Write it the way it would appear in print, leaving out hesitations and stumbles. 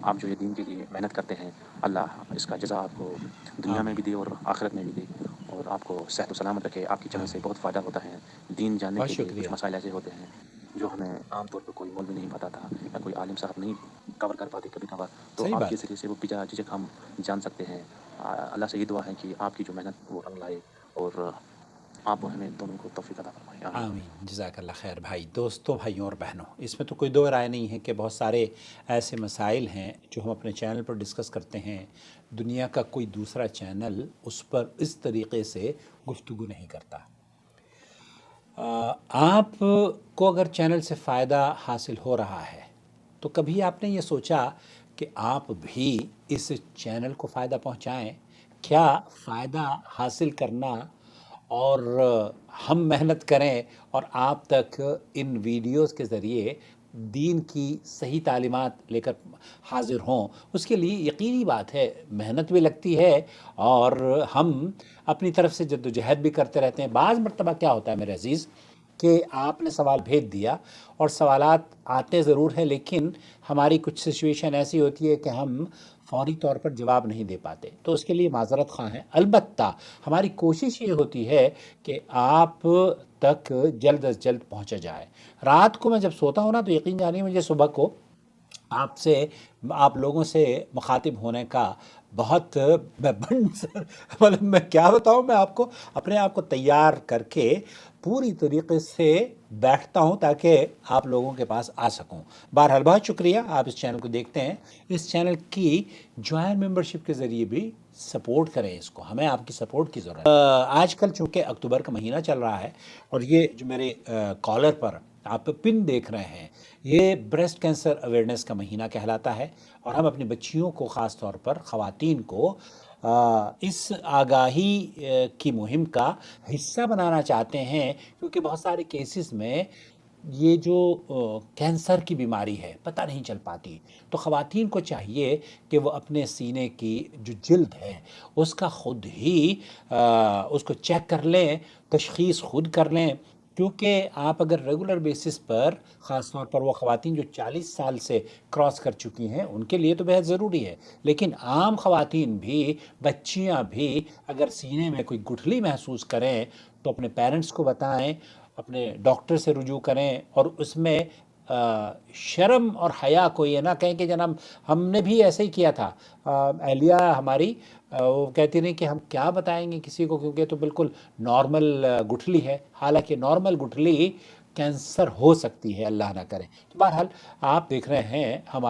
آپ جو یہ دین کے لیے محنت کرتے ہیں، اللہ اس کا جزا آپ کو دنیا میں بھی آمین دے اور آخرت میں بھی دے، اور آپ کو صحت و سلامت رکھے۔ آپ کی چینل سے آمین، بہت فائدہ ہوتا ہے۔ دین جاننے بہت کے لیے کچھ شکریہ۔ مسائل ایسے ہوتے ہیں جو ہمیں عام طور پہ کوئی مولوی نہیں بتاتا یا کوئی عالم صاحب نہیں کور کر پاتے کبھی کبھار، تو صحیح آپ کے بات ہے۔ ذریعے سے وہ بجا جھجک ہم جان سکتے ہیں۔ اللہ سے یہ دعا ہے کہ آپ کی جو محنت وہ رنگ لائے، اور آپ ہمیں دونوں کو توفیق عطا فرمائے، آمین۔ آمین، جزاک اللہ خیر بھائی۔ دوستوں، بھائیوں اور بہنوں، اس میں تو کوئی دو رائے نہیں ہے کہ بہت سارے ایسے مسائل ہیں جو ہم اپنے چینل پر ڈسکس کرتے ہیں، دنیا کا کوئی دوسرا چینل اس پر اس طریقے سے گفتگو نہیں کرتا۔ آپ کو اگر چینل سے فائدہ حاصل ہو رہا ہے تو کبھی آپ نے یہ سوچا کہ آپ بھی اس چینل کو فائدہ پہنچائیں؟ کیا فائدہ حاصل کرنا اور ہم محنت کریں اور آپ تک ان ویڈیوز کے ذریعے دین کی صحیح تعلیمات لے کر حاضر ہوں، اس کے لیے یقینی بات ہے محنت بھی لگتی ہے، اور ہم اپنی طرف سے جد و جہد بھی کرتے رہتے ہیں۔ بعض مرتبہ کیا ہوتا ہے میرے عزیز کہ آپ نے سوال بھیج دیا اور سوالات آتے ضرور ہیں، لیکن ہماری کچھ سچویشن ایسی ہوتی ہے کہ ہم فوری طور پر جواب نہیں دے پاتے، تو اس کے لیے معذرت خواہ ہیں۔ البتہ ہماری کوشش یہ ہوتی ہے کہ آپ تک جلد از جلد پہنچا جائے۔ رات کو میں جب سوتا ہوں نا تو یقین جانیے مجھے صبح کو آپ لوگوں سے مخاطب ہونے کا بہت مطلب میں کیا بتاؤں، میں آپ کو اپنے آپ کو تیار کر کے پوری طریقے سے بیٹھتا ہوں تاکہ آپ لوگوں کے پاس آ سکوں۔ بہرحال بہت شکریہ، آپ اس چینل کو دیکھتے ہیں، اس چینل کی جوائن ممبرشپ کے ذریعے بھی سپورٹ کریں، اس کو ہمیں آپ کی سپورٹ کی ضرورت ہے۔ آج کل چونکہ اکتوبر کا مہینہ چل رہا ہے، اور یہ جو میرے کالر پر آپ پن دیکھ رہے ہیں، یہ بریسٹ کینسر اویئرنیس کا مہینہ کہلاتا ہے، اور ہم اپنی بچیوں کو، خاص طور پر خواتین کو، اس آگاہی کی مہم کا حصہ بنانا چاہتے ہیں، کیونکہ بہت سارے کیسز میں یہ جو کینسر کی بیماری ہے پتہ نہیں چل پاتی، تو خواتین کو چاہیے کہ وہ اپنے سینے کی جو جلد ہے اس کا خود ہی اس کو چیک کر لیں، تشخیص خود کر لیں، کیونکہ آپ اگر ریگولر بیسس پر، خاص طور پر وہ خواتین جو 40 سال سے کراس کر چکی ہیں، ان کے لیے تو بہت ضروری ہے، لیکن عام خواتین بھی، بچیاں بھی اگر سینے میں کوئی گٹھلی محسوس کریں تو اپنے پیرنٹس کو بتائیں، اپنے ڈاکٹر سے رجوع کریں، اور اس میں شرم اور حیا کو یہ نہ کہیں کہ جناب ہم نے بھی ایسے ہی کیا تھا۔ اہلیہ ہماری وہ کہتی نہیں کہ ہم کیا بتائیں گے کسی کو، کیونکہ تو بالکل نارمل گٹھلی ہے، حالانکہ نارمل گٹھلی کینسر ہو سکتی ہے، اللہ نہ کرے۔ تو بہرحال آپ دیکھ رہے ہیں ہمارا